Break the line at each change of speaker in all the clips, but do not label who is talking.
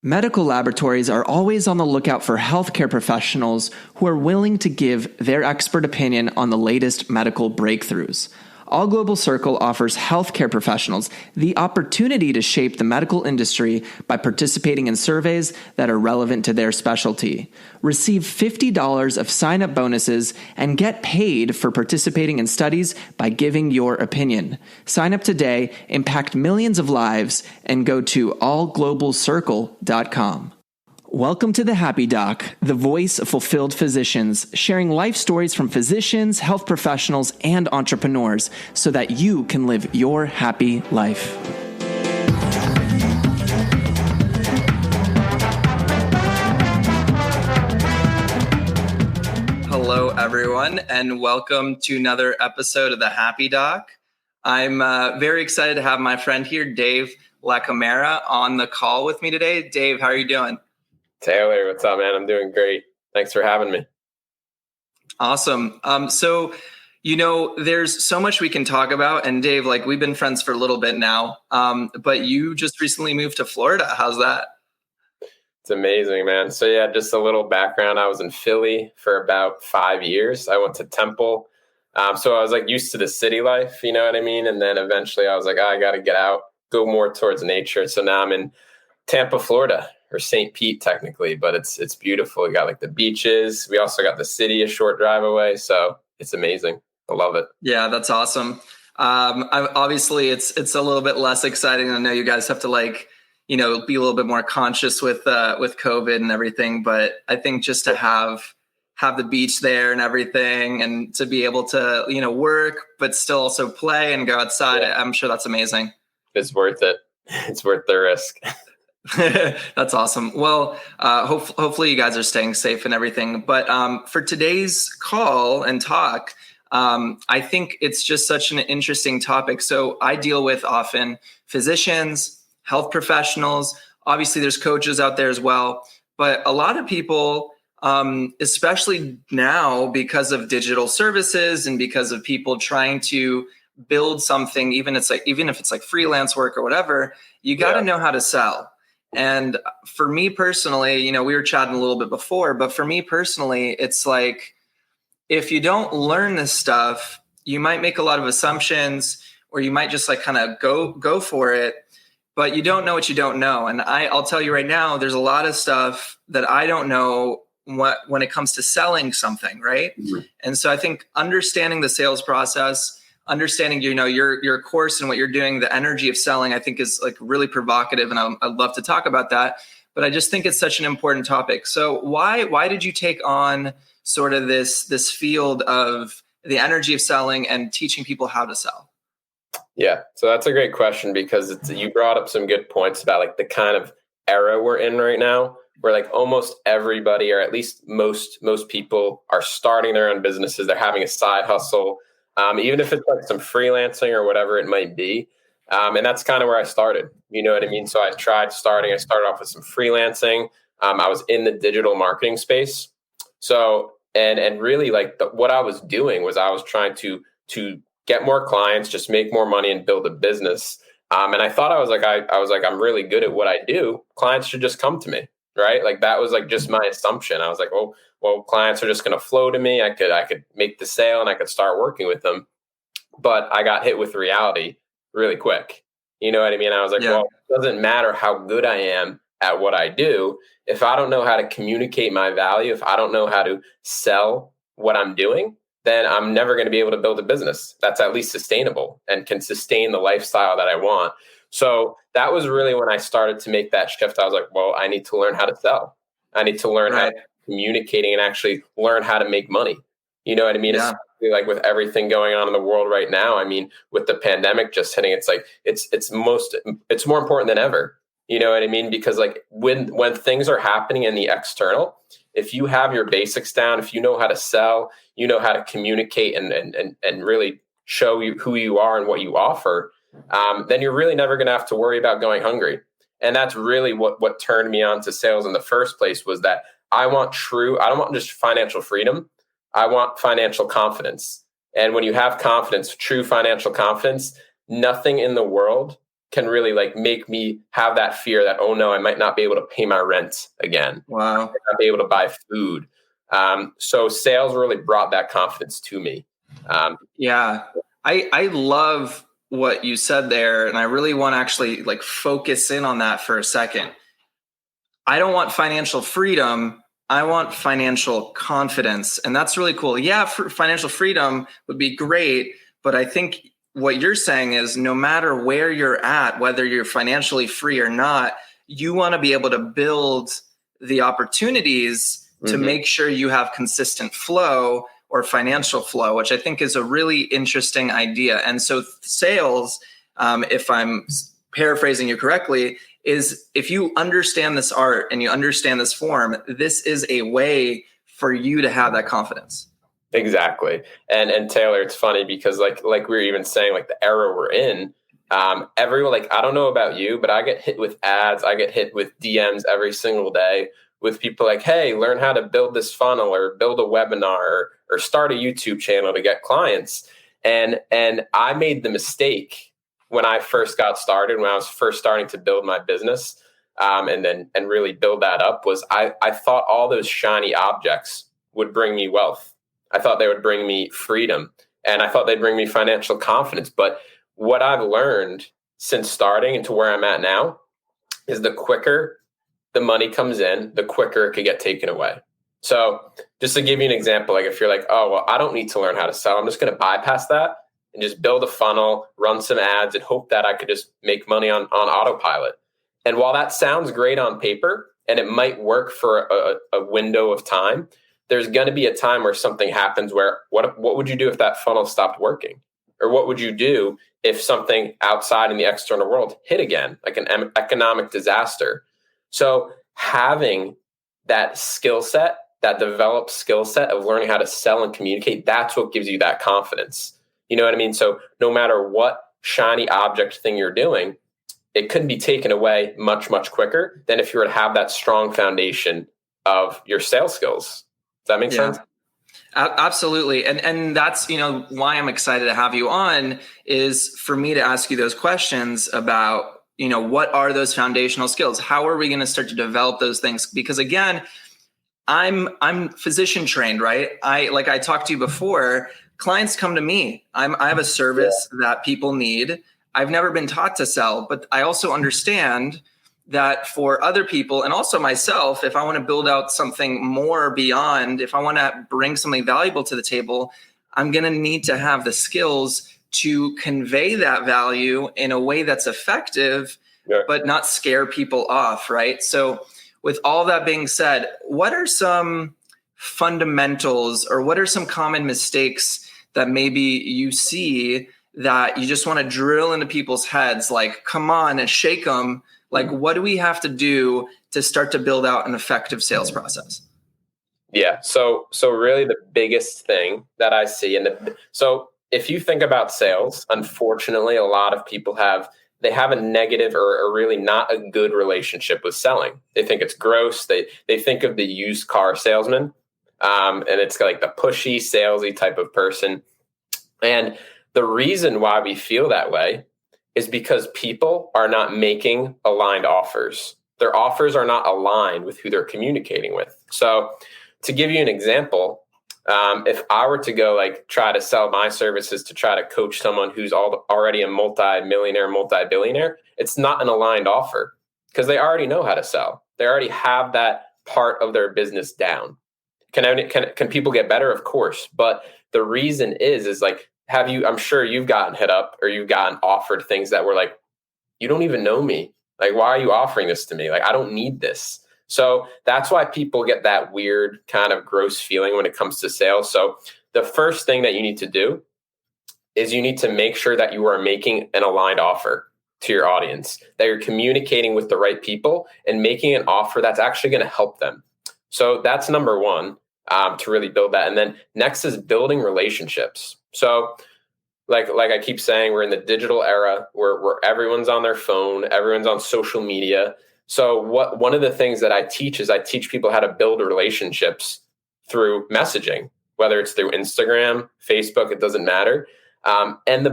Medical laboratories are always on the lookout for healthcare professionals who are willing to give their expert opinion on the latest medical breakthroughs. All Global Circle offers healthcare professionals the opportunity to shape the medical industry by participating in surveys that are relevant to their specialty. Receive $50 of sign-up bonuses and get paid for participating in studies by giving your opinion. Sign up today, impact millions of lives, and go to allglobalcircle.com. Welcome to the Happy Doc, the voice of fulfilled physicians, sharing life stories from physicians, health professionals, and entrepreneurs so that you can live your happy life. Hello, everyone, and welcome to another episode of the Happy Doc. I'm very excited to have my friend here, Dave Lacamera, on the call with me today. Dave, how are you doing?
Taylor, what's up, man? I'm doing great. Thanks for having me.
Awesome. There's so much we can talk about. And Dave, we've been friends for a little bit now, but you just recently moved to Florida. How's that?
It's amazing, man. So yeah, just a little background. I was in Philly for about 5 years. I went to Temple. So I was used to the city life, you know what I mean? And then eventually I was like, I got to get out, go more towards nature. So now I'm in Tampa, Florida. Or St. Pete technically, but it's beautiful. We got the beaches. We also got the city a short drive away. So it's amazing. I love it.
Yeah, that's awesome. Obviously it's a little bit less exciting. I know you guys have to be a little bit more conscious with COVID and everything, but I think just to have the beach there and everything and to be able to, work, but still also play and go outside. Yeah. I'm sure that's amazing.
It's worth it. It's worth the risk.
That's awesome. Well, hopefully you guys are staying safe and everything. But for today's call and talk, I think it's just such an interesting topic. So I deal with often physicians, health professionals. Obviously, there's coaches out there as well. But a lot of people, especially now because of digital services and because of people trying to build something, even if it's freelance work or whatever, you got to know how to sell. And for me personally, we were chatting a little bit before, but for me personally, it's if you don't learn this stuff, you might make a lot of assumptions or you might just kind of go for it, but you don't know what you don't know. And I'll tell you right now, there's a lot of stuff that I don't know when it comes to selling something, right? Mm-hmm. And so I think understanding the sales process, understanding, your course and what you're doing, the energy of selling, I think is really provocative. And I'd love to talk about that, but I just think it's such an important topic. So why did you take on sort of this field of the energy of selling and teaching people how to sell?
Yeah. So that's a great question because you brought up some good points about the kind of era we're in right now where almost everybody, or at least most people are starting their own businesses. They're having a side hustle. Even if it's some freelancing or whatever it might be. And that's kind of where I started. You know what I mean? So I started off with some freelancing. I was in the digital marketing space. So, and really what I was doing was I was trying to get more clients, just make more money and build a business. And I thought I was I'm really good at what I do. Clients should just come to me. Right. That was just my assumption. I was well, clients are just going to flow to me. I could make the sale and I could start working with them. But I got hit with reality really quick. You know what I mean? I was well, it doesn't matter how good I am at what I do. If I don't know how to communicate my value, if I don't know how to sell what I'm doing, then I'm never going to be able to build a business that's at least sustainable and can sustain the lifestyle that I want. So that was really when I started to make that shift. I was well, I need to learn how to sell. I need to learn how to communicating and actually learn how to make money. You know what I mean? Yeah. Especially with everything going on in the world right now. I mean, with the pandemic just hitting, it's it's more important than ever. You know what I mean? Because when things are happening in the external, if you have your basics down, if you know how to sell, you know how to communicate and really show you who you are and what you offer, then you're really never going to have to worry about going hungry. And that's really what turned me on to sales in the first place was that I don't want just financial freedom. I want financial confidence. And when you have confidence, true financial confidence, nothing in the world can really like make me have that fear that, oh no, I might not be able to pay my rent again.
Wow.
I might not be able to buy food. So sales really brought that confidence to me.
Yeah. I love what you said there. And I really want to actually like focus in on that for a second. I don't want financial freedom. I want financial confidence. And that's really cool. Yeah, financial freedom would be great. But I think what you're saying is no matter where you're at, whether you're financially free or not, you want to be able to build the opportunities to make sure you have consistent flow or financial flow, which I think is a really interesting idea. And so sales, if I'm paraphrasing you correctly, is if you understand this art and you understand this form, this is a way for you to have that confidence.
Exactly. And Taylor, it's funny because like we were even saying, like the era we're in, everyone, like, I don't know about you, but I get hit with ads. I get hit with DMs every single day with people like, hey, learn how to build this funnel or build a webinar or start a YouTube channel to get clients. And I made the mistake when I first got started, when I was first starting to build my business, and really build that up, was I thought all those shiny objects would bring me wealth. I thought they would bring me freedom, and I thought they'd bring me financial confidence. But what I've learned since starting and to where I'm at now is the quicker the money comes in, the quicker it could get taken away. So just to give you an example, like if you're like, oh, well, I don't need to learn how to sell, I'm just going to bypass that and just build a funnel, run some ads, and hope that I could just make money on autopilot. And while that sounds great on paper, and it might work for a window of time, there's going to be a time where something happens where what would you do if that funnel stopped working? Or what would you do if something outside in the external world hit again, like an economic disaster? So having that skill set, that developed skill set of learning how to sell and communicate, that's what gives you that confidence. You know what I mean? So no matter what shiny object thing you're doing, it couldn't be taken away much, much quicker than if you were to have that strong foundation of your sales skills. Does that make sense?
Absolutely. And that's, why I'm excited to have you on is for me to ask you those questions about, what are those foundational skills? How are we going to start to develop those things? Because again, I'm physician trained, right? Like I talked to you before, clients come to me. I have a service that people need. I've never been taught to sell, but I also understand that for other people and also myself, if I want to build out something more beyond, if I want to bring something valuable to the table, I'm going to need to have the skills to convey that value in a way that's effective, but not scare people off, right? So with all that being said, what are some fundamentals or what are some common mistakes that maybe you see that you just want to drill into people's heads, like, come on and shake them? Like, what do we have to do to start to build out an effective sales process?
Yeah. So really the biggest thing that I see, so if you think about sales, unfortunately, a lot of people have a negative or really not a good relationship with selling. They think it's gross. They think of the used car salesman, and it's like the pushy, salesy type of person. And the reason why we feel that way is because people are not making aligned offers. Their offers are not aligned with who they're communicating with. So to give you an example, if I were to go like try to sell my services to try to coach someone who's already a multi-millionaire, multi-billionaire, it's not an aligned offer because they already know how to sell. They already have that part of their business down. Can people get better? Of course. But the reason is like, I'm sure you've gotten hit up or you've gotten offered things that were like, you don't even know me. Like, why are you offering this to me? Like, I don't need this. So that's why people get that weird kind of gross feeling when it comes to sales. So the first thing that you need to do is you need to make sure that you are making an aligned offer to your audience, that you're communicating with the right people and making an offer that's actually going to help them. So that's number one, to really build that. And then next is building relationships. So like I keep saying, we're in the digital era where everyone's on their phone, everyone's on social media. So one of the things that I teach is I teach people how to build relationships through messaging, whether it's through Instagram, Facebook, it doesn't matter. And the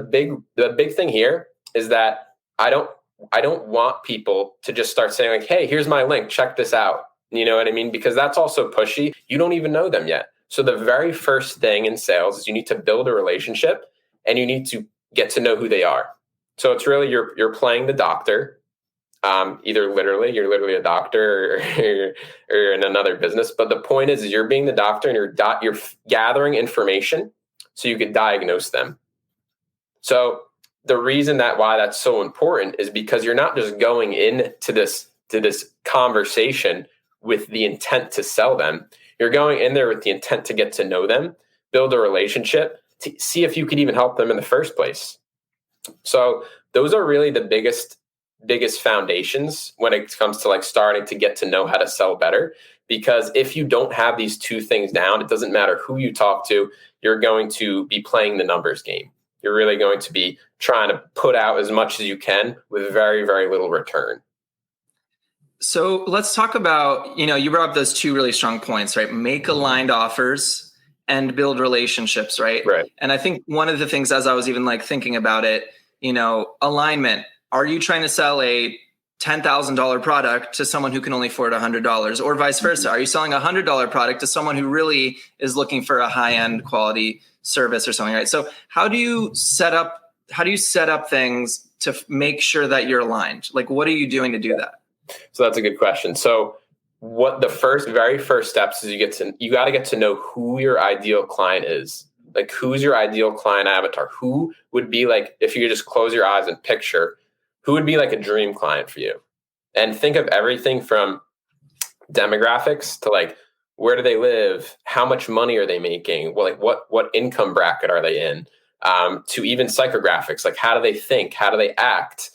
big thing here is that I don't want people to just start saying like, hey, here's my link, check this out. You know what I mean? Because that's also pushy. You don't even know them yet. So the very first thing in sales is you need to build a relationship and you need to get to know who they are. So it's really, you're playing the doctor, either literally, you're literally a doctor or in another business. But the point is you're being the doctor and you're gathering information so you can diagnose them. So the reason why that's so important is because you're not just going into this conversation with the intent to sell them. You're going in there with the intent to get to know them, build a relationship, to see if you could even help them in the first place. So those are really the biggest foundations when it comes to like starting to get to know how to sell better. Because if you don't have these two things down, it doesn't matter who you talk to, you're going to be playing the numbers game. You're really going to be trying to put out as much as you can with very, very little return.
So let's talk about, you brought up those two really strong points, right? Make aligned offers and build relationships, right?
Right.
And I think one of the things, as I was even like thinking about it, alignment. Are you trying to sell a $10,000 product to someone who can only afford $100, or vice versa? Are you selling a $100 product to someone who really is looking for a high-end quality service or something, right? So how do you set up things to make sure that you're aligned? Like, what are you doing to do that?
So that's a good question. So what the very first steps is you got to get to know who your ideal client is. Like, who's your ideal client avatar? Who would be like, if you could just close your eyes and picture, who would be like a dream client for you? And think of everything from demographics to like, where do they live? How much money are they making? Well, like what income bracket are they in? To even psychographics, like how do they think? How do they act?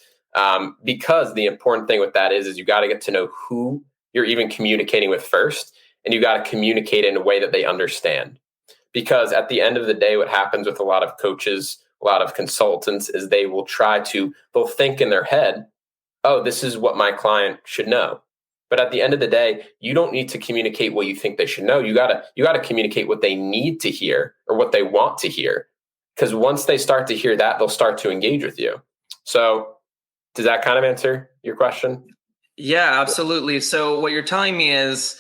Because the important thing with that is you got to get to know who you're even communicating with first, and you got to communicate in a way that they understand. Because at the end of the day, what happens with a lot of coaches, a lot of consultants, is they'll think in their head, oh, this is what my client should know. But at the end of the day, you don't need to communicate what you think they should know. You gotta communicate what they need to hear or what they want to hear. Because once they start to hear that, they'll start to engage with you. So does that kind of answer your question?
Yeah, absolutely. So what you're telling me is,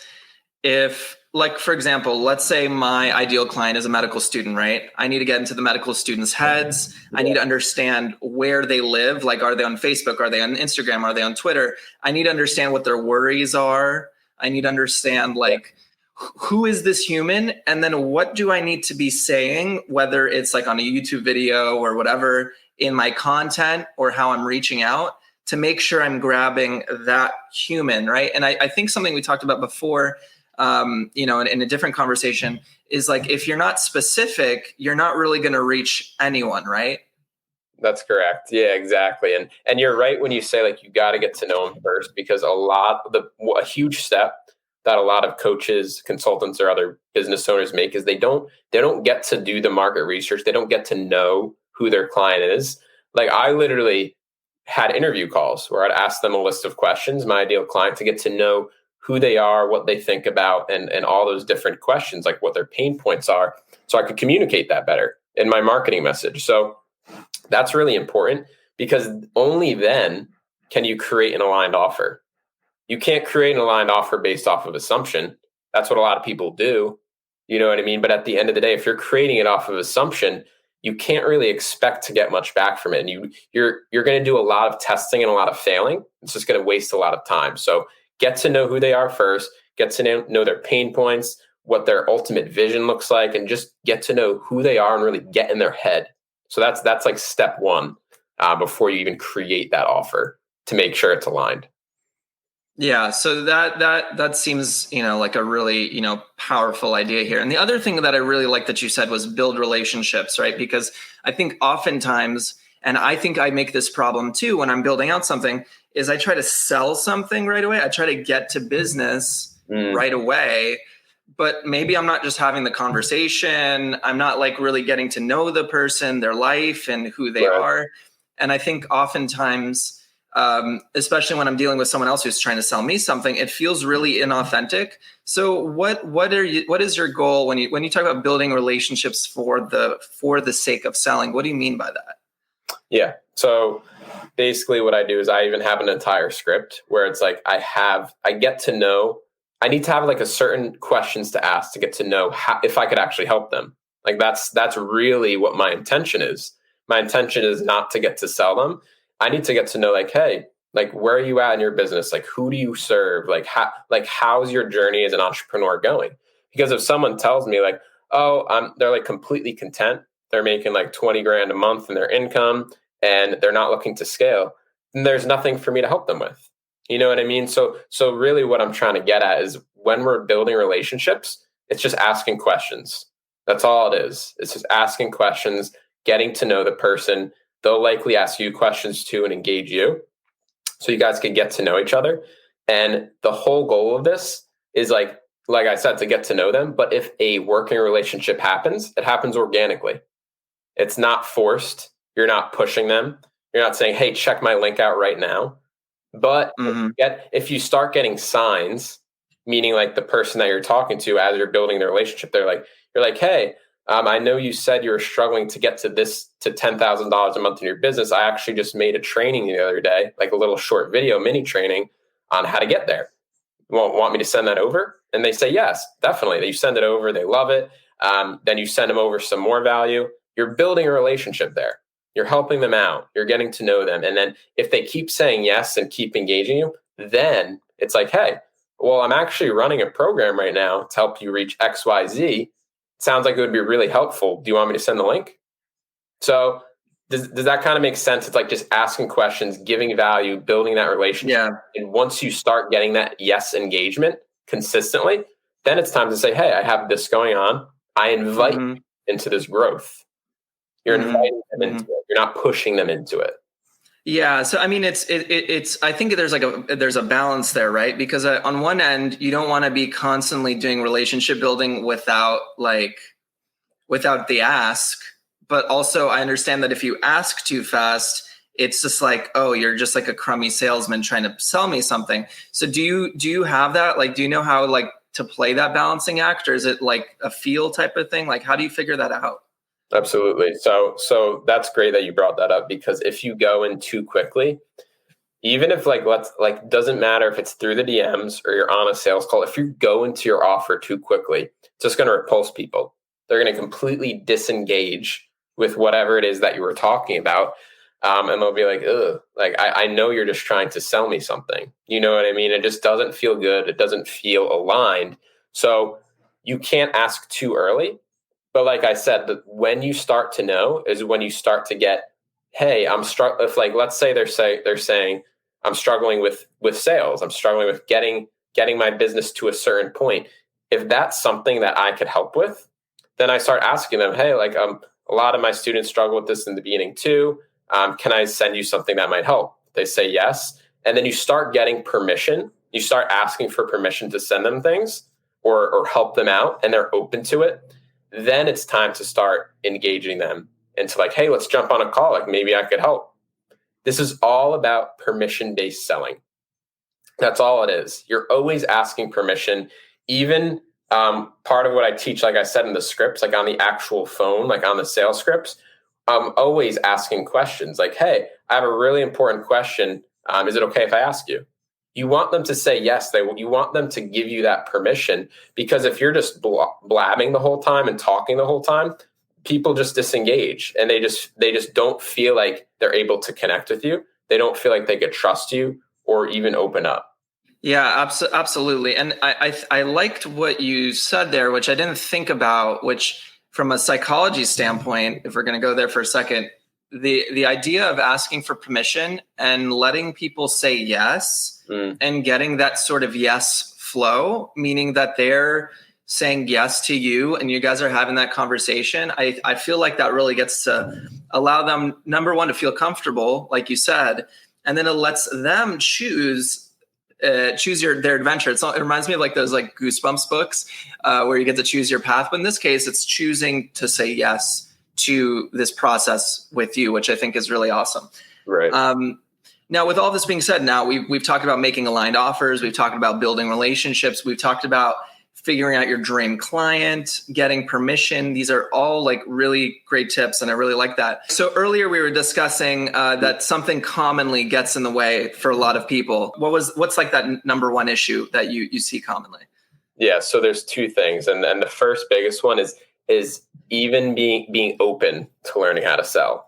if, like, for example, let's say my ideal client is a medical student, right? I need to get into the medical students' heads. I need to understand where they live. Like, are they on Facebook? Are they on Instagram? Are they on Twitter? I need to understand what their worries are. I need to understand, like, who is this human? And then what do I need to be saying, whether it's like on a YouTube video or whatever, in my content or how I'm reaching out, to make sure I'm grabbing that human, right? And I think something we talked about before, in a different conversation, is like, if you're not specific, you're not really going to reach anyone, right?
That's correct. Yeah, exactly. And you're right when you say like you got to get to know them first, because a huge step that a lot of coaches, consultants, or other business owners make is they don't get to do the market research. They don't get to know who their client is. Like, I literally had interview calls where I'd ask them a list of questions, my ideal client, to get to know who they are, what they think about, and all those different questions, like what their pain points are, so I could communicate that better in my marketing message. So that's really important, because only then can you create an aligned offer. You can't create an aligned offer based off of assumption. That's what a lot of people do. You know what I mean? But at the end of the day, if you're creating it off of assumption, you can't really expect to get much back from it. And you're going to do a lot of testing and a lot of failing. It's just going to waste a lot of time. So get to know who they are first, get to know their pain points, what their ultimate vision looks like, and just get to know who they are and really get in their head. So that's like step one before you even create that offer, to make sure it's aligned.
Yeah, so that seems, like a really, powerful idea here. And the other thing that I really like that you said was build relationships, right? Because I think oftentimes, and I think I make this problem too when I'm building out something, is I try to sell something right away. I try to get to business right away, but maybe I'm not just having the conversation. I'm not like really getting to know the person, their life, and who they are. And I think oftentimes, especially when I'm dealing with someone else who's trying to sell me something, it feels really inauthentic. So what is your goal when you talk about building relationships for the sake of selling? What do you mean by that?
Yeah. So basically what I do is I even have an entire script where it's like I get to know, I need to have like a certain questions to ask to get to know how, if I could actually help them. Like that's really what my intention is. My intention is not to get to sell them. I need to get to know like, hey, like where are you at in your business? Like who do you serve? Like how's your journey as an entrepreneur going? Because if someone tells me like, oh, they're like completely content, they're making like 20 grand a month in their income and they're not looking to scale, then there's nothing for me to help them with. You know what I mean? So really what I'm trying to get at is when we're building relationships, it's just asking questions. That's all it is. It's just asking questions, getting to know the person. They'll likely ask you questions too and engage you. So you guys can get to know each other. And the whole goal of this is like I said, to get to know them. But if a working relationship happens, it happens organically. It's not forced. You're not pushing them. You're not saying, hey, check my link out right now. But if you start getting signs, meaning like the person that you're talking to as you're building the relationship, you're like, hey, I know you said you were struggling to get to $10,000 a month in your business. I actually just made a training the other day, like a little short video mini training on how to get there. You want me to send that over? And they say, yes, definitely. You send it over. They love it. Then you send them over some more value. You're building a relationship there. You're helping them out. You're getting to know them. And then if they keep saying yes and keep engaging you, then it's like, hey, well, I'm actually running a program right now to help you reach XYZ. Sounds like it would be really helpful. Do you want me to send the link? So does that kind of make sense? It's like just asking questions, giving value, building that relationship.
Yeah.
And once you start getting that yes engagement consistently, then it's time to say, hey, I have this going on. I invite you into this growth. You're inviting them into it. You're not pushing them into it.
Yeah. So, I mean, it's, I think there's a balance there, right? Because on one end, you don't want to be constantly doing relationship building without the ask. But also I understand that if you ask too fast, it's just like, oh, you're just like a crummy salesman trying to sell me something. So do you have that? Like, do you know how like to play that balancing act, or is it like a feel type of thing? Like, how do you figure that out?
Absolutely. So that's great that you brought that up, because if you go in too quickly, even if doesn't matter if it's through the DMs or you're on a sales call, if you go into your offer too quickly, it's just going to repulse people. They're going to completely disengage with whatever it is that you were talking about. And they'll be like, ugh, like, I know you're just trying to sell me something. You know what I mean? It just doesn't feel good. It doesn't feel aligned. So you can't ask too early. But like I said, when you start to know is when you start to get, hey, I'm struggling. If like, let's say they're saying, I'm struggling with sales. I'm struggling with getting my business to a certain point. If that's something that I could help with, then I start asking them, hey, like a lot of my students struggle with this in the beginning too. Can I send you something that might help? They say yes. And then you start getting permission. You start asking for permission to send them things or help them out, and they're open to it. Then it's time to start engaging them into like, hey, let's jump on a call. Like maybe I could help. This is all about permission-based selling. That's all it is. You're always asking permission. Even part of what I teach, like I said in the scripts, like on the actual phone, like on the sales scripts, I'm always asking questions like, hey, I have a really important question. Is it okay if I ask you? You want them to say yes. You want them to give you that permission, because if you're just blabbing the whole time and talking the whole time, people just disengage and they just don't feel like they're able to connect with you. They don't feel like they could trust you or even open up.
Yeah, absolutely. And I liked what you said there, which I didn't think about, which from a psychology standpoint, if we're going to go there for a second, the idea of asking for permission and letting people say yes and getting that sort of yes flow, meaning that they're saying yes to you and you guys are having that conversation. I feel like that really gets to allow them, number one, to feel comfortable, like you said, and then it lets them choose their adventure. It reminds me of like those like Goosebumps books where you get to choose your path. But in this case, it's choosing to say yes to this process with you, which I think is really awesome.
Right.
Now, with all this being said, now we've talked about making aligned offers. We've talked about building relationships. We've talked about figuring out your dream client, getting permission. These are all like really great tips, and I really like that. So earlier we were discussing that something commonly gets in the way for a lot of people. What's like that number one issue that you see commonly?
Yeah, so there's two things, and the first biggest one is even being open to learning how to sell.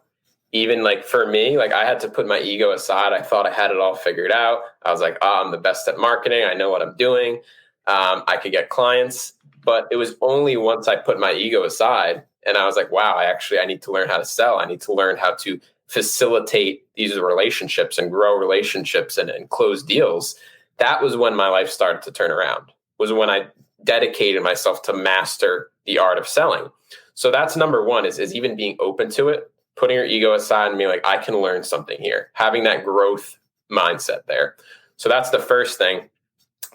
Even like for me, like I had to put my ego aside. I thought I had it all figured out. I was like, I'm the best at marketing. I know what I'm doing. I could get clients. But it was only once I put my ego aside and I was like, wow, I need to learn how to sell. I need to learn how to facilitate these relationships and grow relationships and close deals. That was when my life started to turn around, was when I dedicated myself to master the art of selling. So that's number one is even being open to it. Putting your ego aside and being like, I can learn something here, having that growth mindset there. So that's the first thing.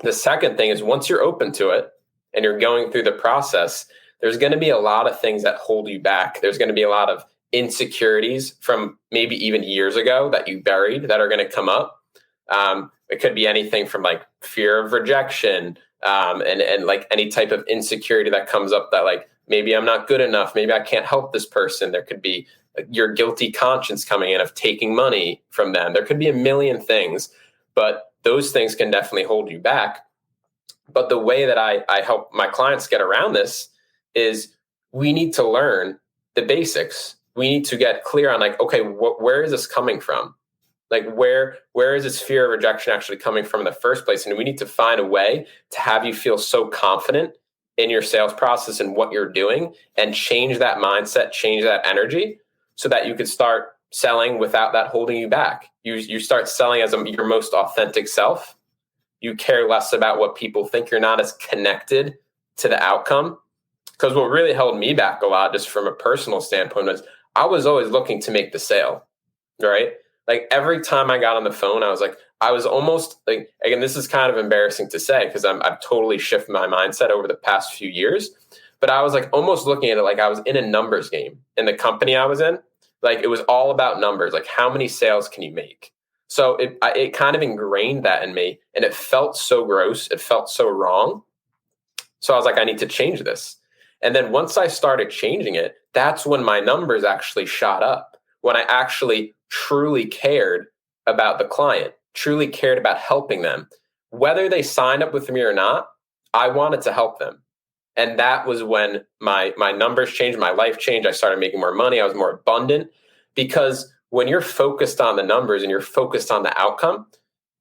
The second thing is once you're open to it and you're going through the process, there's going to be a lot of things that hold you back. There's going to be a lot of insecurities from maybe even years ago that you buried that are going to come up. It could be anything from like fear of rejection and like any type of insecurity that comes up that like, maybe I'm not good enough. Maybe I can't help this person. There could be your guilty conscience coming in of taking money from them. There could be a million things, but those things can definitely hold you back. But the way that I help my clients get around this is we need to learn the basics. We need to get clear on like, okay, where is this coming from? Like where is this fear of rejection actually coming from in the first place? And we need to find a way to have you feel so confident in your sales process and what you're doing and change that mindset, change that energy so that you could start selling without that holding you back. You start selling as your most authentic self. You care less about what people think. You're not as connected to the outcome. Because what really held me back a lot, just from a personal standpoint, was I was always looking to make the sale, right? Like every time I got on the phone, I was almost like, again, this is kind of embarrassing to say because I've totally shifted my mindset over the past few years, but I was like almost looking at it like I was in a numbers game in the company I was in. Like it was all about numbers, like how many sales can you make? So it kind of ingrained that in me and it felt so gross. It felt so wrong. So I was like, I need to change this. And then once I started changing it, that's when my numbers actually shot up. When I actually truly cared about the client, truly cared about helping them. Whether they signed up with me or not, I wanted to help them. And that was when my numbers changed, my life changed. I started making more money. I was more abundant because when you're focused on the numbers and you're focused on the outcome,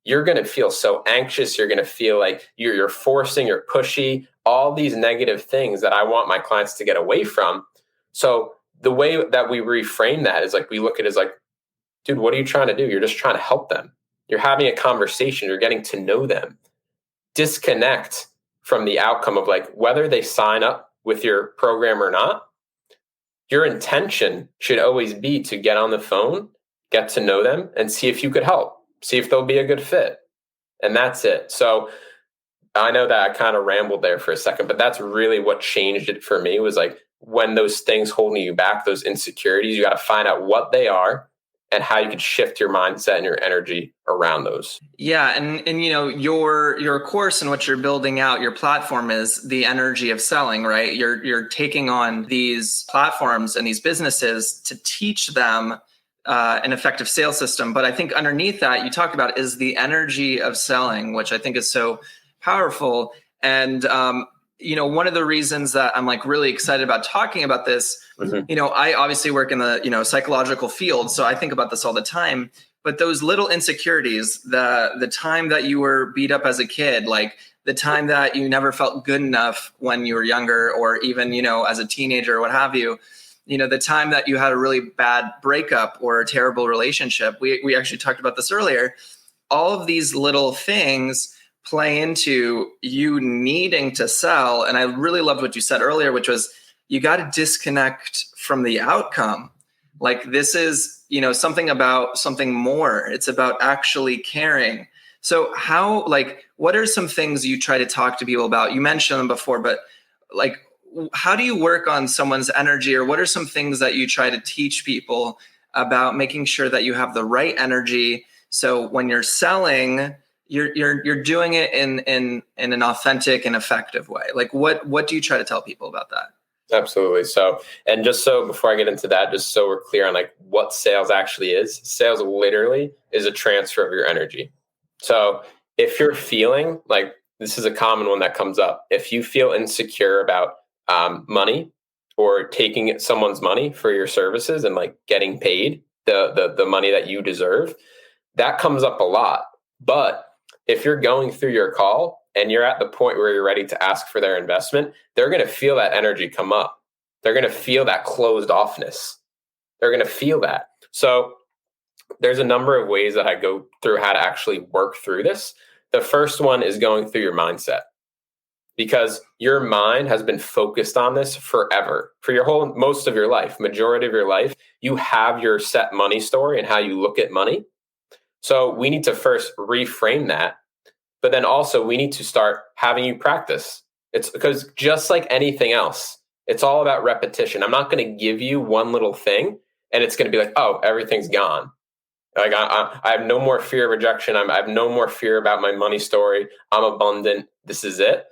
you're going to feel so anxious. You're going to feel like you're forcing, you're pushy, all these negative things that I want my clients to get away from. So the way that we reframe that is like, we look at it as like, dude, what are you trying to do? You're just trying to help them. You're having a conversation. You're getting to know them. Disconnect from the outcome of like whether they sign up with your program or not. Your intention should always be to get on the phone, get to know them, and see if you could help, see if they'll be a good fit. And that's it. So I know that I kind of rambled there for a second, but that's really what changed it for me was like when those things holding you back, those insecurities, you got to find out what they are and how you can shift your mindset and your energy around those.
Yeah. And you know, your course and what you're building out, your platform is the energy of selling, right? You're taking on these platforms and these businesses to teach them an effective sales system. But I think underneath that you talked about is the energy of selling, which I think is so powerful. And, you know, one of the reasons that I'm like really excited about talking about this, you know, I obviously work in the, you know, psychological field. So I think about this all the time, but those little insecurities, the time that you were beat up as a kid, like the time that you never felt good enough when you were younger, or even, you know, as a teenager or what have you, you know, the time that you had a really bad breakup or a terrible relationship. We actually talked about this earlier. All of these little things play into you needing to sell. And I really loved what you said earlier, which was you got to disconnect from the outcome. Like this is, you know, something about something more. It's about actually caring. So how, like, what are some things you try to talk to people about? You mentioned them before, but like, how do you work on someone's energy, or what are some things that you try to teach people about making sure that you have the right energy? So when you're selling, you're doing it in an authentic and effective way. Like what do you try to tell people about that?
Absolutely. So, and just so before I get into that, just so we're clear on like what sales actually is, sales literally is a transfer of your energy. So if you're feeling like, this is a common one that comes up, if you feel insecure about money or taking someone's money for your services and like getting paid the money that you deserve, that comes up a lot. But if you're going through your call and you're at the point where you're ready to ask for their investment, they're going to feel that energy come up. They're going to feel that closed offness. They're going to feel that. So there's a number of ways that I go through how to actually work through this. The first one is going through your mindset, because your mind has been focused on this forever, for most of your life, majority of your life. You have your set money story and how you look at money. So we need to first reframe that, but then also we need to start having you practice. It's because just like anything else, it's all about repetition. I'm not going to give you one little thing and it's going to be like, oh, everything's gone. Like I have no more fear of rejection. I have no more fear about my money story. I'm abundant. This is it.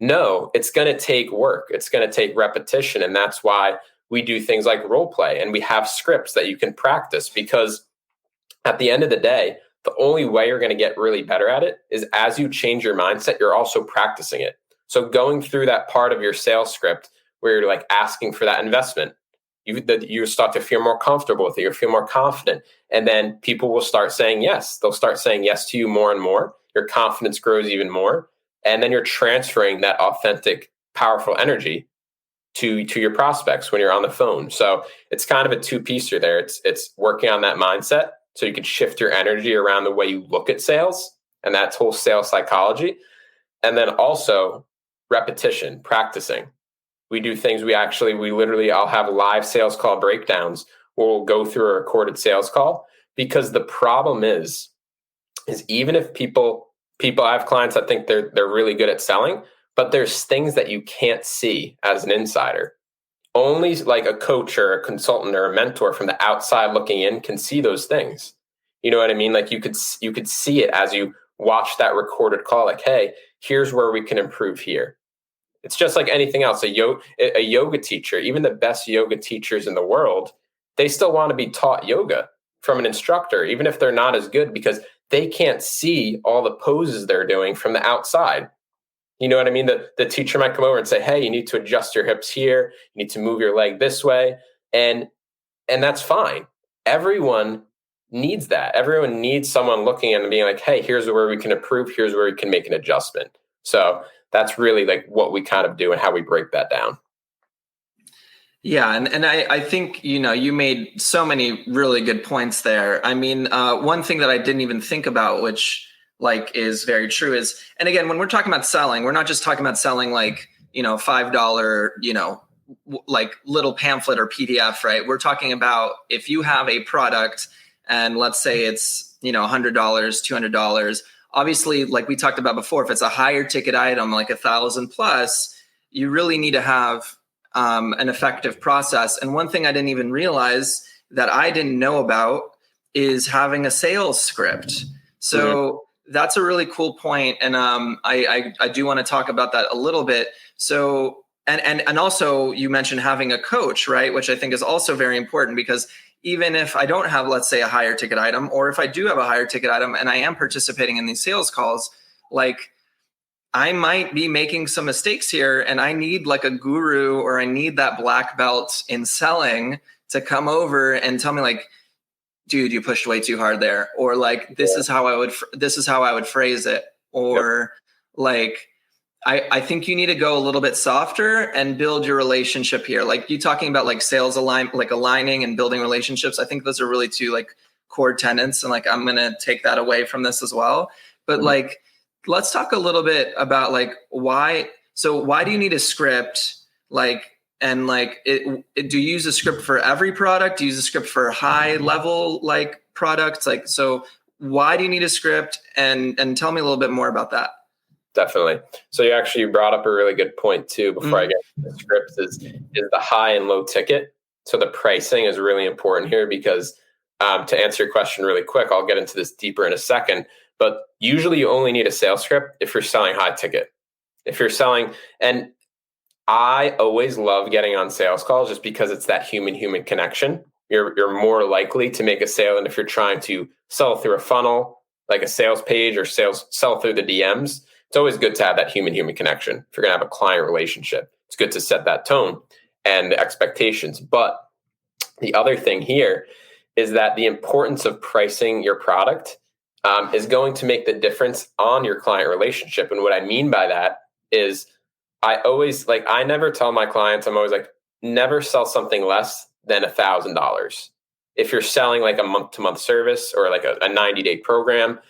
No, it's going to take work. It's going to take repetition. And that's why we do things like role play and we have scripts that you can practice, because at the end of the day, the only way you're going to get really better at it is as you change your mindset, you're also practicing it. So going through that part of your sales script where you're like asking for that investment, you start to feel more comfortable with it. You feel more confident. And then people will start saying yes. They'll start saying yes to you more and more. Your confidence grows even more. And then you're transferring that authentic, powerful energy to your prospects when you're on the phone. So it's kind of a two-piecer there. It's working on that mindset so you can shift your energy around the way you look at sales and that whole sales psychology. And then also repetition, practicing. We do things, I'll have live sales call breakdowns where we'll go through a recorded sales call, because the problem is even if I have clients that think they're really good at selling, but there's things that you can't see as an insider. Only like a coach or a consultant or a mentor from the outside looking in can see those things. You know what I mean? Like you could see it as you watch that recorded call, like, hey, here's where we can improve here. It's just like anything else. A yoga teacher, even the best yoga teachers in the world, they still want to be taught yoga from an instructor, even if they're not as good, because they can't see all the poses they're doing from the outside. You know what I mean? The teacher might come over and say, hey, you need to adjust your hips here. You need to move your leg this way. And that's fine. Everyone needs that. Everyone needs someone looking and being like, hey, here's where we can improve. Here's where we can make an adjustment. So that's really like what we kind of do and how we break that down.
Yeah. And I think, you made so many really good points there. I mean, one thing that I didn't even think about, which like is very true is, and again, when we're talking about selling, we're not just talking about selling like, $5, like little pamphlet or PDF, right? We're talking about if you have a product and let's say it's, $100, $200, obviously, like we talked about before, if it's a higher ticket item, like 1,000 plus, you really need to have an effective process. And one thing I didn't even realize that I didn't know about is having a sales script. So that's a really cool point. And I do want to talk about that a little bit. So, and also you mentioned having a coach, right? Which I think is also very important, because even if I don't have, let's say, a higher ticket item, or if I do have a higher ticket item and I am participating in these sales calls, like I might be making some mistakes here and I need like a guru, or I need that black belt in selling to come over and tell me like, dude, you pushed way too hard there. Or like, this is how I would phrase it. Or like, I think you need to go a little bit softer and build your relationship here. Like you talking about like sales aligning and building relationships. I think those are really two like core tenets. And like, I'm going to take that away from this as well. But like, let's talk a little bit about like why do you need a script? Like, and like, do you use a script for every product? Do you use a script for high level like products? Like, so why do you need a script? And tell me a little bit more about that.
Definitely. So you brought up a really good point too, before I get to the scripts, is the high and low ticket. So the pricing is really important here, because to answer your question really quick, I'll get into this deeper in a second. but usually you only need a sales script if you're selling high ticket. If you're selling, and I always love getting on sales calls just because it's that human connection. You're more likely to make a sale than if you're trying to sell through a funnel, like a sales page, or sell through the DMs. It's always good to have that human connection. If you're going to have a client relationship, it's good to set that tone and the expectations. But the other thing here is that the importance of pricing your product is going to make the difference on your client relationship. And what I mean by that is I never tell my clients, I'm always like, never sell something less than $1,000. If you're selling like a month-to-month service or like a 90-day program,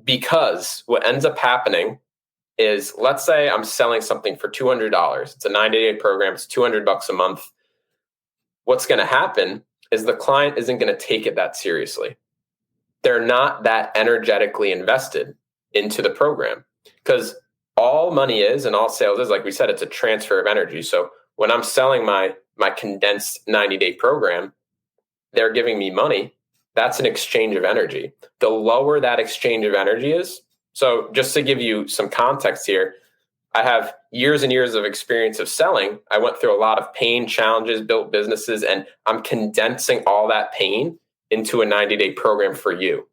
because what ends up happening is, let's say I'm selling something for $200. It's a 90-day program. It's $200 a month. What's going to happen is the client isn't going to take it that seriously. They're not that energetically invested into the program, because all money is, and all sales is, like we said, it's a transfer of energy. So when I'm selling my condensed 90-day program, they're giving me money. That's an exchange of energy. The lower that exchange of energy is, so just to give you some context here, I have years and years of experience of selling. I went through a lot of pain, challenges, built businesses, and I'm condensing all that pain into a 90-day program for you.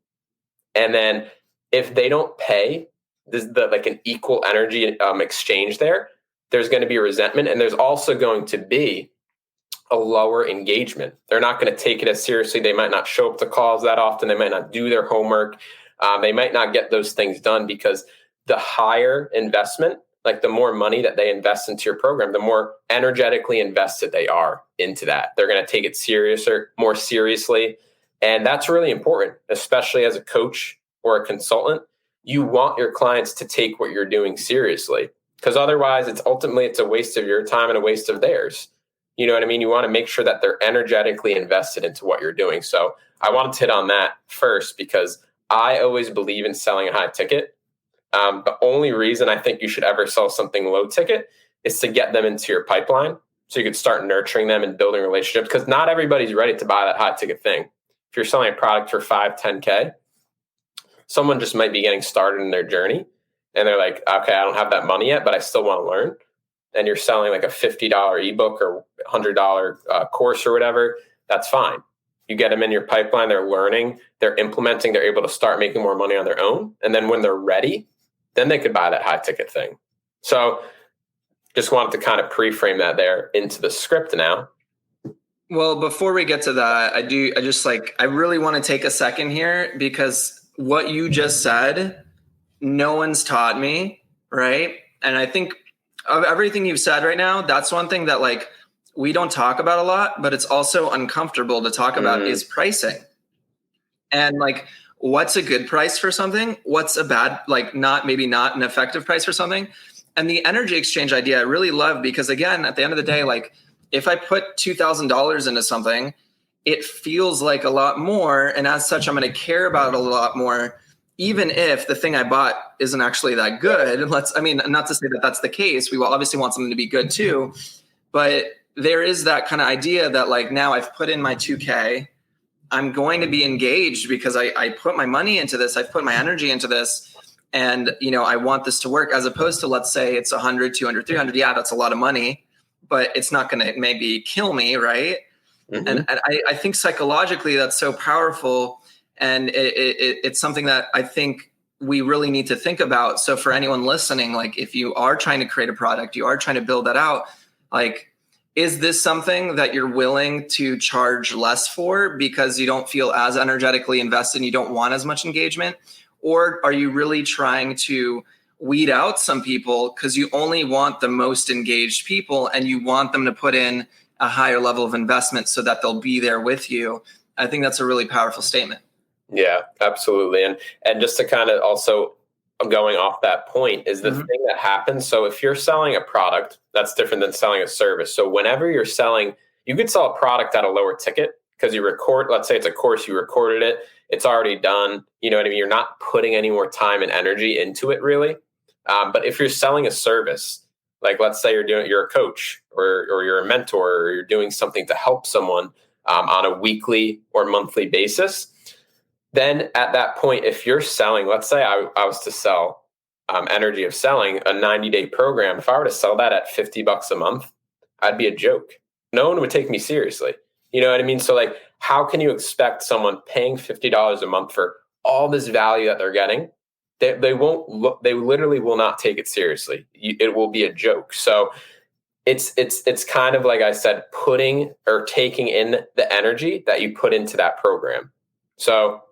And then if they don't pay, like an equal energy exchange there's going to be resentment, and there's also going to be a lower engagement. They're not going to take it as seriously. They might not show up to calls that often. They might not do their homework. They might not get those things done, because the higher investment, like the more money that they invest into your program, the more energetically invested they are into that. They're going to take it more seriously. And that's really important, especially as a coach or a consultant. You want your clients to take what you're doing seriously, because otherwise it's a waste of your time and a waste of theirs. You know what I mean? You want to make sure that they're energetically invested into what you're doing. So I wanted to hit on that first, because I always believe in selling a high ticket. The only reason I think you should ever sell something low ticket is to get them into your pipeline, so you could start nurturing them and building relationships, because not everybody's ready to buy that high ticket thing. If you're selling a product for 5, 10K, someone just might be getting started in their journey, and they're like, okay, I don't have that money yet, but I still want to learn. And you're selling like a $50 ebook or $100 course or whatever, that's fine. You get them in your pipeline, they're learning, they're implementing, they're able to start making more money on their own. And then when they're ready, then they could buy that high ticket thing. So just wanted to kind of pre-frame that there into the script now.
Well, before we get to that, I really want to take a second here, because what you just said, no one's taught me, right? And I think of everything you've said right now, that's one thing that like we don't talk about a lot, but it's also uncomfortable to talk about, is pricing. And like, what's a good price for something? What's a bad, like maybe not an effective price for something? And the energy exchange idea I really love, because again, at the end of the day, like if I put $2,000 into something, it feels like a lot more. And as such, I'm going to care about it a lot more, even if the thing I bought isn't actually that good. Not to say that that's the case. We will obviously want something to be good too, but there is that kind of idea that like, now I've put in my 2K, I'm going to be engaged because I put my money into this. I've put my energy into this, and I want this to work, as opposed to, let's say it's 100, 200, 300. Yeah, that's a lot of money, but it's not going to maybe kill me. Right. Mm-hmm. And I think psychologically that's so powerful. And it's something that I think we really need to think about. So for anyone listening, like if you are trying to create a product, you are trying to build that out, like, is this something that you're willing to charge less for because you don't feel as energetically invested and you don't want as much engagement? Or are you really trying to weed out some people because you only want the most engaged people and you want them to put in a higher level of investment so that they'll be there with you? I think that's a really powerful statement.
Yeah, absolutely. And just to kind of also going off that point is the thing that happens. So if you're selling a product, that's different than selling a service. So whenever you're selling, you could sell a product at a lower ticket because you record, let's say it's a course, you recorded it, it's already done. You know what I mean? You're not putting any more time and energy into it really. But if you're selling a service, like let's say you're a coach or you're a mentor, or you're doing something to help someone on a weekly or monthly basis, then at that point, if you're selling, let's say I was to sell Energy of Selling, a 90-day program. If I were to sell that at $50 a month, I'd be a joke. No one would take me seriously. You know what I mean? So like, how can you expect someone paying $50 a month for all this value that they're getting? They won't look, they literally will not take it seriously. It will be a joke. So it's kind of like I said, putting or taking in the energy that you put into that program. So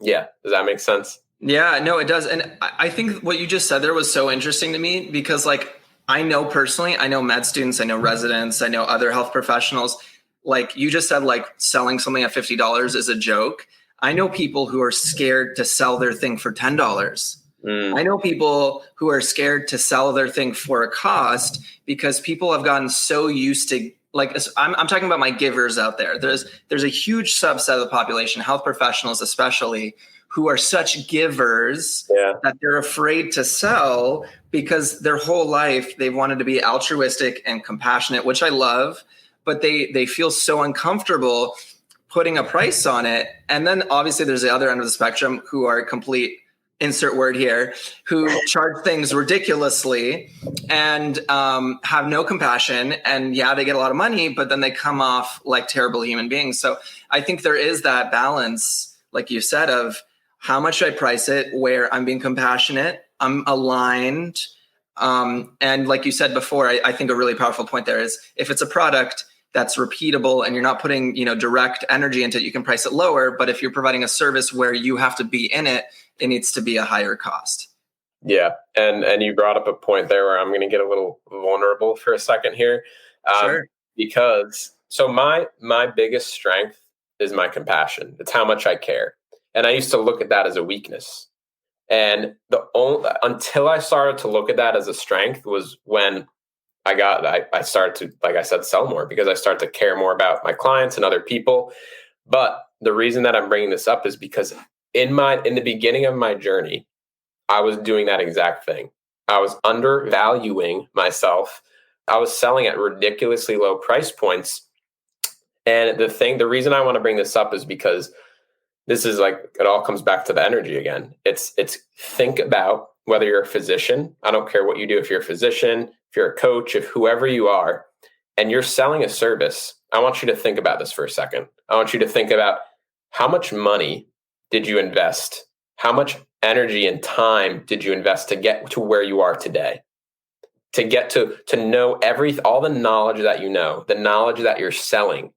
yeah, does that make sense?
Yeah, no, it does. And I think what you just said there was so interesting to me because, like, I know personally, I know med students, I know residents, I know other health professionals. Like you just said, like selling something at $50 is a joke. I know people who are scared to sell their thing for $10. I know people who are scared to sell their thing for a cost because people have gotten so used to, like, I'm talking about my givers out there. There's a huge subset of the population, health professionals especially, who are such givers that they're afraid to sell because their whole life they've wanted to be altruistic and compassionate, which I love, but they feel so uncomfortable putting a price on it. And then obviously there's the other end of the spectrum who are complete insert word here, who charge things ridiculously and have no compassion. And yeah, they get a lot of money, but then they come off like terrible human beings. So I think there is that balance, like you said, of how much should I price it, where I'm being compassionate, I'm aligned. And like you said before, I think a really powerful point there is if it's a product that's repeatable and you're not putting, direct energy into it, you can price it lower. But if you're providing a service where you have to be in it, it needs to be a higher cost.
Yeah. And you brought up a point there where I'm going to get a little vulnerable for a second here.
Sure.
Because so my biggest strength is my compassion. It's how much I care. And I used to look at that as a weakness. And until I started to look at that as a strength was when I started to, like I said, sell more because I started to care more about my clients and other people. But the reason that I'm bringing this up is because in the beginning of my journey, I was doing that exact thing. I was undervaluing myself. I was selling at ridiculously low price points. And the reason I want to bring this up is because this is like, it all comes back to the energy again. It's think about whether you're a physician. I don't care what you do. If you're a physician, if you're a coach, if whoever you are, and you're selling a service, I want you to think about this for a second. I want you to think about how much money did you invest? How much energy and time did you invest to get to where you are today? To get to know all the knowledge that you know, the knowledge that you're selling.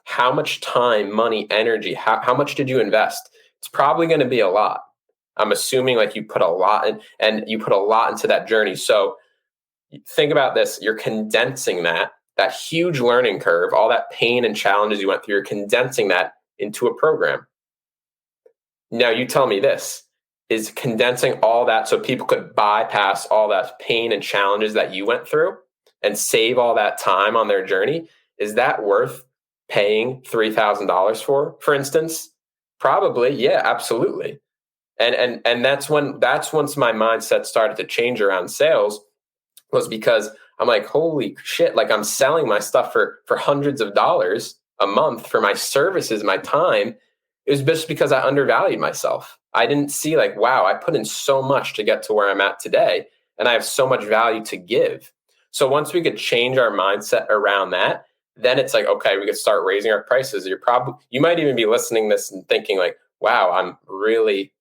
How much time, money, energy, how much did you invest? It's probably going to be a lot. I'm assuming like you put a lot in, and you put a lot into that journey. So think about this. You're condensing that huge learning curve, all that pain and challenges you went through, you're condensing that into a program. Now you tell me this, is condensing all that so people could bypass all that pain and challenges that you went through and save all that time on their journey. Is that worth paying $3,000 for instance? Probably. Yeah, absolutely. And that's once my mindset started to change around sales, was because I'm like, holy shit, like I'm selling my stuff for hundreds of dollars a month for my services, my time. It was just because I undervalued myself. I didn't see like, wow, I put in so much to get to where I'm at today, and I have so much value to give. So once we could change our mindset around that, then it's like, okay, we could start raising our prices. You might even be listening to this and thinking like, wow, I'm really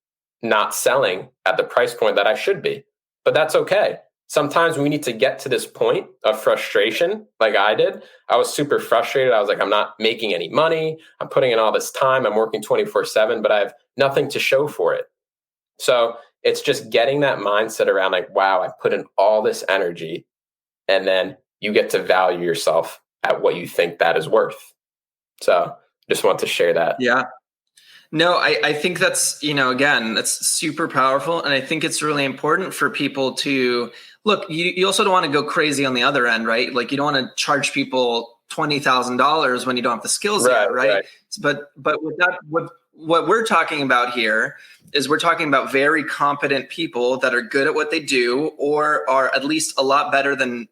not selling at the price point that I should be. But that's okay. Sometimes we need to get to this point of frustration like I did. I was super frustrated. I was like, I'm not making any money. I'm putting in all this time. I'm working 24/7, but I have nothing to show for it. So it's just getting that mindset around like, wow, I put in all this energy, and then you get to value yourself at what you think that is worth. So just want to share that.
Yeah. No, I think that's, again, that's super powerful. And I think it's really important for people to look, you also don't want to go crazy on the other end, right? Like you don't want to charge people $20,000 when you don't have the skills yet, right? But with that, what we're talking about here is we're talking about very competent people that are good at what they do, or are at least a lot better than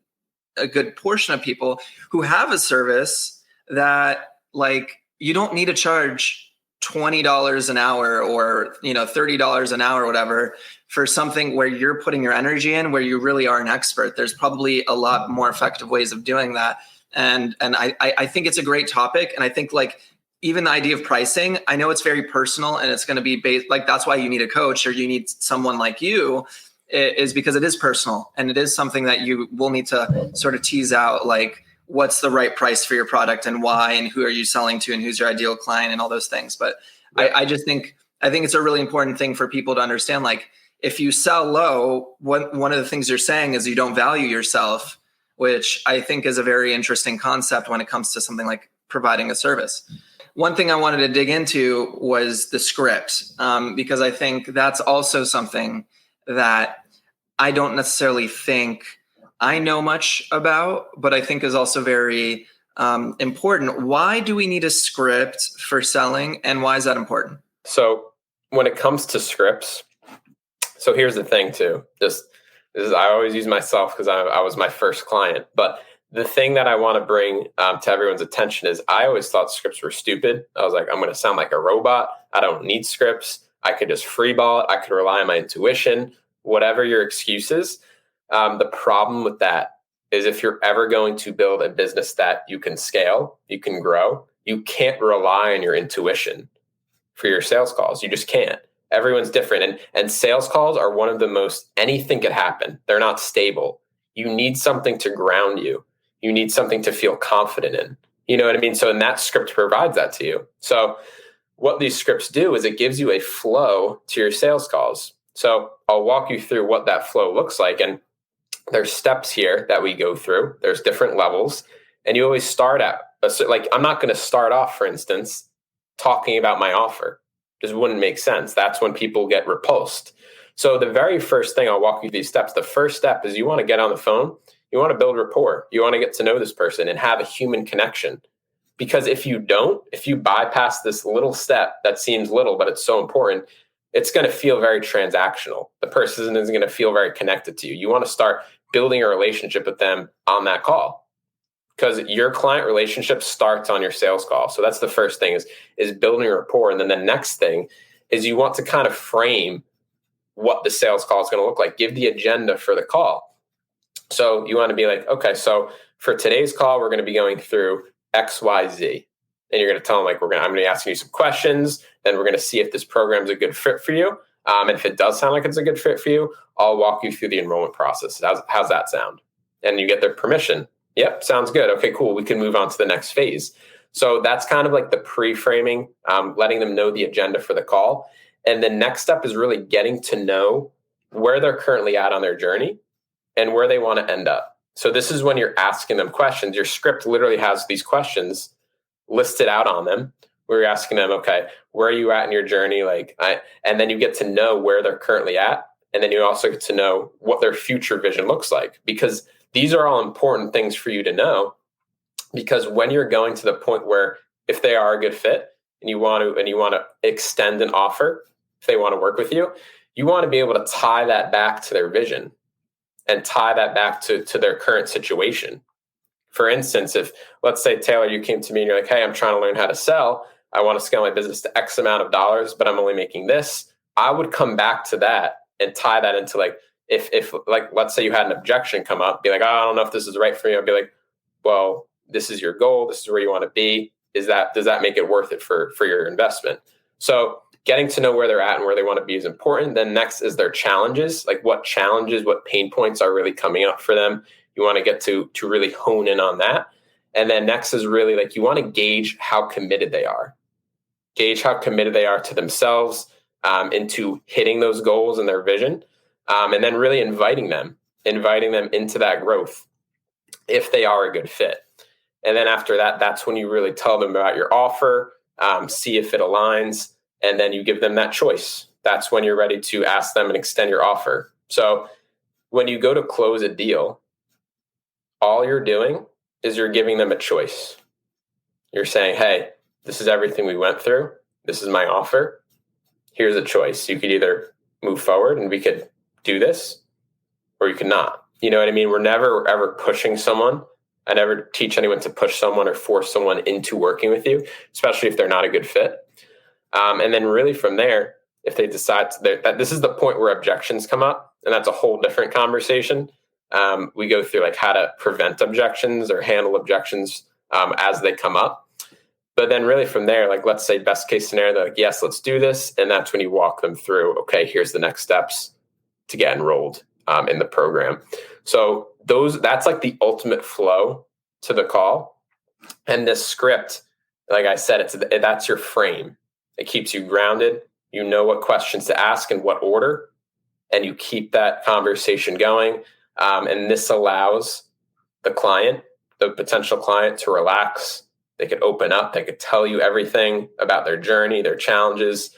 a good portion of people who have a service that, like, you don't need to charge $20 an hour or, $30 an hour or whatever for something where you're putting your energy in, where you really are an expert. There's probably a lot more effective ways of doing that. And I think it's a great topic. And I think like even the idea of pricing, I know it's very personal and it's going to be based, like that's why you need a coach or you need someone like you, is because it is personal and it is something that you will need to sort of tease out, like what's the right price for your product and why, and who are you selling to and who's your ideal client and all those things. But yeah. I think it's a really important thing for people to understand. Like if you sell low, one of the things you're saying is you don't value yourself, which I think is a very interesting concept when it comes to something like providing a service. One thing I wanted to dig into was the script, because I think that's also something that I don't necessarily think I know much about, but I think is also very important. Why do we need a script for selling, and why is that important?
So when it comes to scripts, so here's the thing too, I always use myself because I was my first client, but the thing that I want to bring to everyone's attention is I always thought scripts were stupid. I was like, I'm going to sound like a robot. I don't need scripts. I could just freeball it. I could rely on my intuition, whatever your excuses. The problem with that is if you're ever going to build a business that you can scale, you can grow, you can't rely on your intuition for your sales calls. You just can't. Everyone's different. And sales calls are one of the most, anything could happen. They're not stable. You need something to ground you. You need something to feel confident in. You know what I mean? So, and that script provides that to you. So what these scripts do is it gives you a flow to your sales calls. So I'll walk you through what that flow looks like. And there's steps here that we go through. There's different levels. And you always start at, like, I'm not going to start off, for instance, talking about my offer. Just wouldn't make sense. That's when people get repulsed. So the very first thing, I'll walk you through these steps. The first step is you want to get on the phone. You want to build rapport. You want to get to know this person and have a human connection. Because if you don't, if you bypass this little step that seems little, but it's so important, it's going to feel very transactional. The person isn't going to feel very connected to you. You want to start building a relationship with them on that call, because your client relationship starts on your sales call. So that's the first thing is building rapport. And then the next thing is you want to kind of frame what the sales call is going to look like. Give the agenda for the call. So you want to be like, okay, so for today's call, we're going to be going through X, Y, Z. And you're going to tell them, like, I'm going to be asking you some questions. Then we're going to see if this program is a good fit for you. And if it does sound like it's a good fit for you, I'll walk you through the enrollment process. How's that sound? And you get their permission. Yep, sounds good. Okay, cool. We can move on to the next phase. So that's kind of like the pre-framing, letting them know the agenda for the call. And the next step is really getting to know where they're currently at on their journey and where they want to end up. So this is when you're asking them questions. Your script literally has these questions listed out on them. We're asking them, okay, where are you at in your journey? And then you get to know where they're currently at. And then you also get to know what their future vision looks like, because these are all important things for you to know. Because when you're going to the point where if they are a good fit and you want to extend an offer, if they want to work with you, you want to be able to tie that back to their vision and tie that back to their current situation. For instance, if, let's say, Taylor, you came to me and you're like, hey, I'm trying to learn how to sell. I want to scale my business to X amount of dollars, but I'm only making this. I would come back to that and tie that into, like, if like, let's say you had an objection come up, be like, oh, I don't know if this is right for you. I'd be like, well, this is your goal. This is where you want to be. Does that make it worth it for your investment? So getting to know where they're at and where they want to be is important. Then next is their challenges, like what challenges, what pain points are really coming up for them. You want to get to really hone in on that. And then next is really like you want to gauge how committed they are. Gauge how committed they are to themselves, into hitting those goals and their vision. And then really inviting them into that growth if they are a good fit. And then after that, that's when you really tell them about your offer, see if it aligns, and then you give them that choice. That's when you're ready to ask them and extend your offer. So when you go to close a deal, all you're doing is you're giving them a choice. You're saying, hey, this is everything we went through. This is my offer. Here's a choice. You could either move forward and we could do this, or you could not. You know what I mean? We're never ever pushing someone. I never teach anyone to push someone or force someone into working with you, especially if they're not a good fit. And then really from there, if they decide that this is the point where objections come up, and that's a whole different conversation. We go through like how to prevent objections or handle objections as they come up. But then really from there, like let's say best case scenario, they're like, yes, let's do this. And that's when you walk them through, okay, here's the next steps to get enrolled in the program. So that's like the ultimate flow to the call. And this script, like I said, that's your frame. It keeps you grounded. You know what questions to ask in what order, and you keep that conversation going. And this allows the potential client to relax. They could open up. They could tell you everything about their journey, their challenges.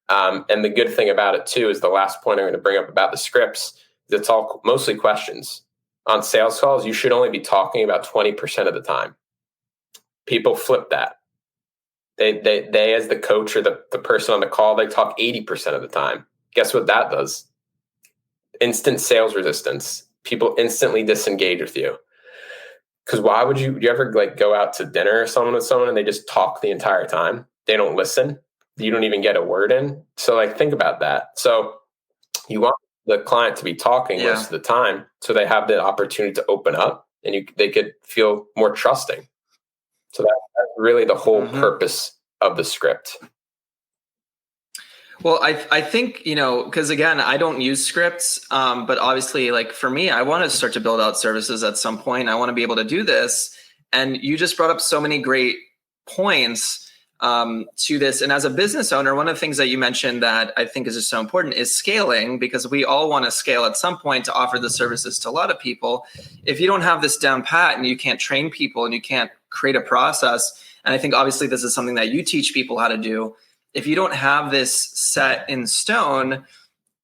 And the good thing about it too is the last point I'm going to bring up about the scripts. It's all mostly questions. On sales calls, you should only be talking about 20% of the time. People flip that. They as the coach or the person on the call, they talk 80% of the time. Guess what that does? Instant sales resistance. People instantly disengage with you. Because why would you ever like go out to dinner or something with someone and they just talk the entire time? They don't listen. You don't even get a word in. So like think about that. So you want the client to be talking most of the time so they have the opportunity to open up and they could feel more trusting. So that's really the whole purpose of the script.
Well, I think, because again, I don't use scripts, but obviously like for me, I want to start to build out services at some point. I want to be able to do this. And you just brought up so many great points to this. And as a business owner, one of the things that you mentioned that I think is just so important is scaling, because we all want to scale at some point to offer the services to a lot of people. If you don't have this down pat and you can't train people and you can't create a process, and I think obviously this is something that you teach people how to do, if you don't have this set in stone,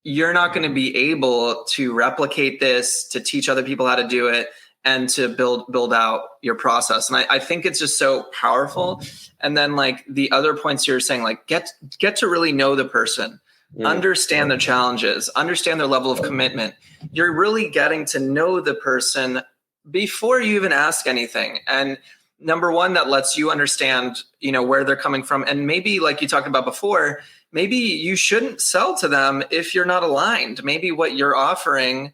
you're not going to be able to replicate this, to teach other people how to do it, and to build out your process. And I think it's just so powerful. And then like the other points you're saying, like get to really know the person, understand their challenges, understand their level of commitment. You're really getting to know the person before you even ask anything. And number one, that lets you understand, where they're coming from. And maybe like you talked about before, maybe you shouldn't sell to them if you're not aligned. Maybe what you're offering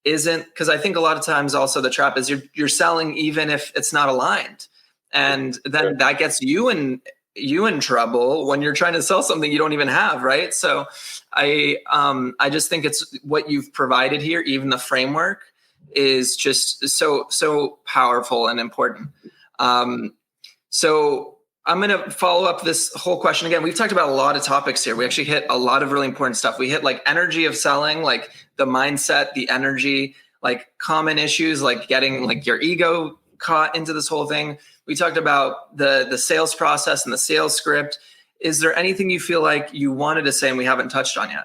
isn't, because I think a lot of times also the trap is you're selling even if it's not aligned. And then that gets you in trouble when you're trying to sell something you don't even have, right? So I just think it's what you've provided here, even the framework is just so powerful and important. So I'm going to follow up this whole question again. We've talked about a lot of topics here. We actually hit a lot of really important stuff. We hit like energy of selling, like the mindset, the energy, like common issues, like getting like your ego caught into this whole thing. We talked about the sales process and the sales script. Is there anything you feel like you wanted to say and we haven't touched on yet?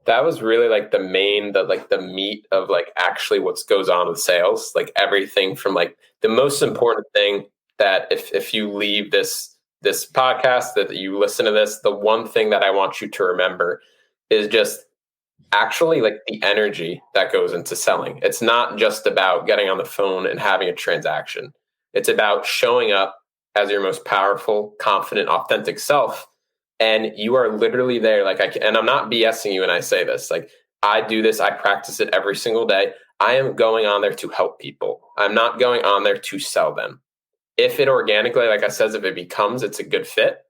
That was really like the meat of like actually what goes on with sales, like everything from like the most important thing that if you leave this podcast, that you listen to this, the one thing that I want you to remember is just actually like the energy that goes into selling. It's not just about getting on the phone and having a transaction. It's about showing up as your most powerful, confident, authentic self. And you are literally there. And I'm not BSing you when I say this, like I do this, I practice it every single day. I am going on there to help people. I'm not going on there to sell them. If it organically, like I said, if it becomes, it's a good fit,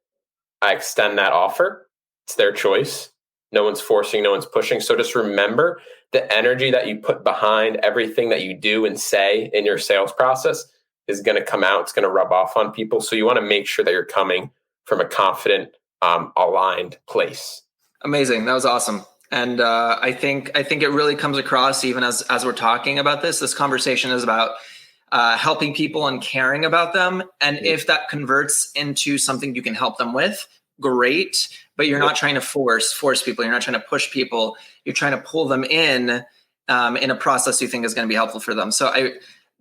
I extend that offer. It's their choice. No one's forcing, no one's pushing. So just remember the energy that you put behind everything that you do and say in your sales process is going to come out. It's going to rub off on people. So you want to make sure that you're coming from a confident, aligned place.
Amazing. That was awesome. And I think it really comes across even as we're talking about this. This conversation is about helping people and caring about them. And if that converts into something you can help them with, great. But you're not trying to force people. You're not trying to push people. You're trying to pull them in a process you think is going to be helpful for them. So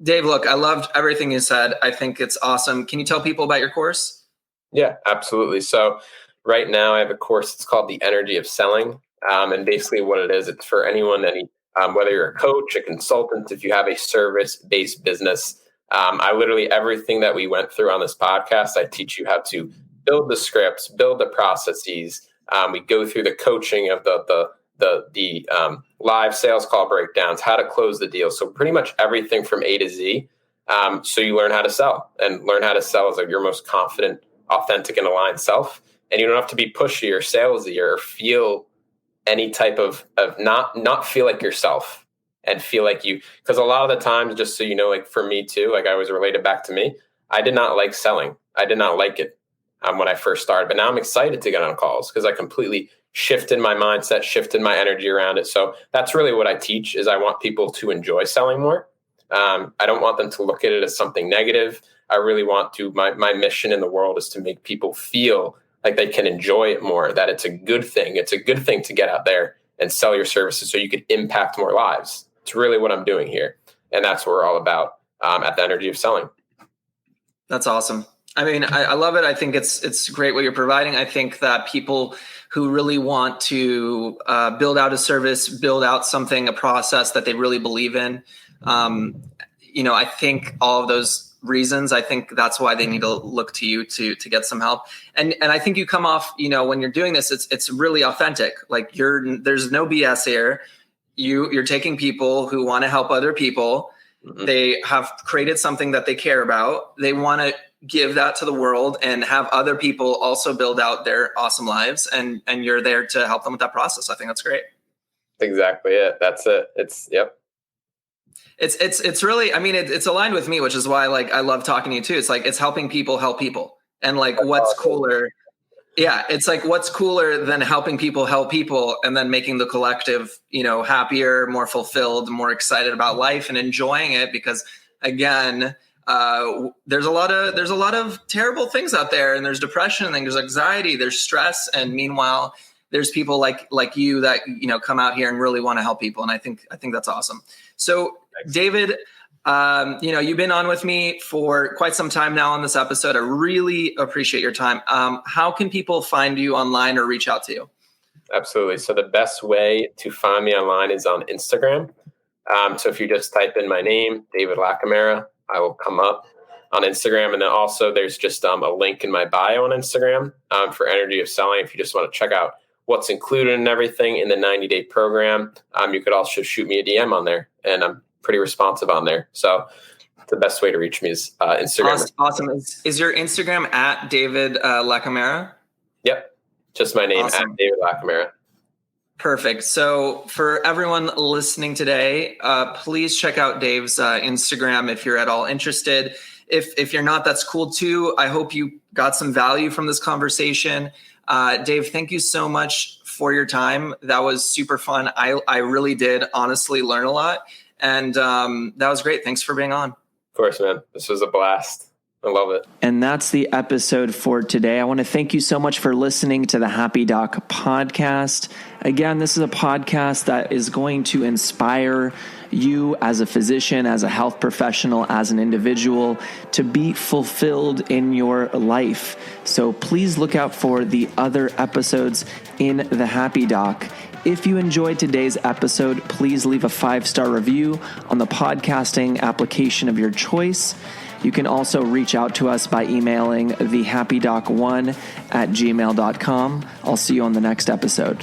Dave, look, I loved everything you said. I think it's awesome. Can you tell people about your course?
Yeah, absolutely. So right now I have a course. It's called The Energy of Selling. And basically what it is, it's for anyone that whether you're a coach, a consultant, if you have a service-based business, I literally, everything that we went through on this podcast, I teach you how to build the scripts, build the processes. We go through the coaching of the live sales call breakdowns, how to close the deal. So pretty much everything from A to Z. So you learn how to sell, and learn how to sell as like your most confident, authentic, and aligned self. And you don't have to be pushy or salesy or feel any type of not feel like yourself, and feel like you, because a lot of the times, just so you know, like for me too, like I was related back to me, I did not like selling. I did not like it when I first started, but now I'm excited to get on calls because I completely shifted my mindset, shifted my energy around it. So that's really what I teach, is I want people to enjoy selling more. I don't want them to look at it as something negative. I really want to, my mission in the world is to make people feel like they can enjoy it more, that it's a good thing. It's a good thing to get out there and sell your services so you could impact more lives. It's really what I'm doing here. And that's what we're all about at the Energy of Selling.
That's awesome. I mean, I love it. I think it's great what you're providing. I think that people who really want to build out a service, build out something, a process that they really believe in, I think all of those reasons, I think that's why they need to look to you to get some help. And I think you come off, when you're doing this, it's really authentic. Like there's no BS here. You're taking people who want to help other people. Mm-hmm. They have created something that they care about. They want to give that to the world and have other people also build out their awesome lives. And you're there to help them with that process. I think that's great.
Exactly it. That's it. Yep.
It's really, I mean, it's aligned with me, which is why I love talking to you too. It's like, it's helping people help people. And what's cooler? Yeah. It's like, what's cooler than helping people help people and then making the collective, happier, more fulfilled, more excited about life and enjoying it. Because again, there's a lot of terrible things out there, and there's depression, and there's anxiety, there's stress. And meanwhile, there's people like you that, come out here and really want to help people. And I think that's awesome. So David, you've been on with me for quite some time now on this episode. I really appreciate your time. How can people find you online or reach out to you?
Absolutely. So the best way to find me online is on Instagram. So if you just type in my name, David Lacamera, I will come up on Instagram. And then also there's just a link in my bio on Instagram for Energy of Selling. If you just want to check out what's included in everything in the 90-day program, you could also shoot me a DM on there, and I'm pretty responsive on there. So the best way to reach me is Instagram.
Awesome. Is your Instagram at David Lacamera?
Yep. Just my name, awesome. At David Lacamera.
Perfect. So for everyone listening today, please check out Dave's Instagram if you're at all interested. If you're not, that's cool too. I hope you got some value from this conversation. Dave, thank you so much for your time. That was super fun. I really did honestly learn a lot. And that was great. Thanks for being on.
Of course, man. This was a blast. I love it.
And that's the episode for today. I want to thank you so much for listening to the Happy Doc podcast. Again, this is a podcast that is going to inspire you as a physician, as a health professional, as an individual to be fulfilled in your life. So please look out for the other episodes in the Happy Doc. If you enjoyed today's episode, please leave a 5-star review on the podcasting application of your choice. You can also reach out to us by emailing thehappydoc1@gmail.com. I'll see you on the next episode.